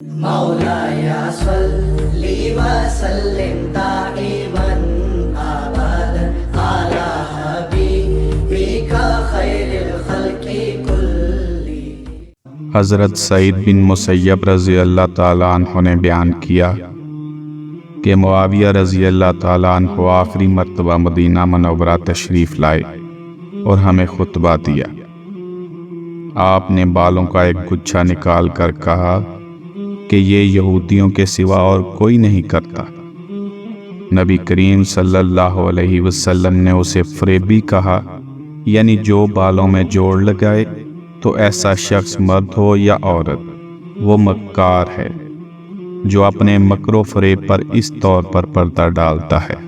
مولاي صل وسلم دائما ابدا على حبيبك خير الخلق كلهم۔ حضرت سعید بن مسیب رضی اللہ تعالیٰ عنہ نے بیان کیا کہ معاویہ رضی اللہ تعالیٰ عنہ آخری مرتبہ مدینہ منورہ تشریف لائے اور ہمیں خطبہ دیا۔ آپ نے بالوں کا ایک گچھا نکال کر کہا کہ یہ یہودیوں کے سوا اور کوئی نہیں کرتا۔ نبی کریم صلی اللہ علیہ وسلم نے اسے فریبی کہا، یعنی جو بالوں میں جوڑ لگائے، تو ایسا شخص مرد ہو یا عورت، وہ مکار ہے جو اپنے مکر و فریب پر اس طور پر پردہ ڈالتا ہے۔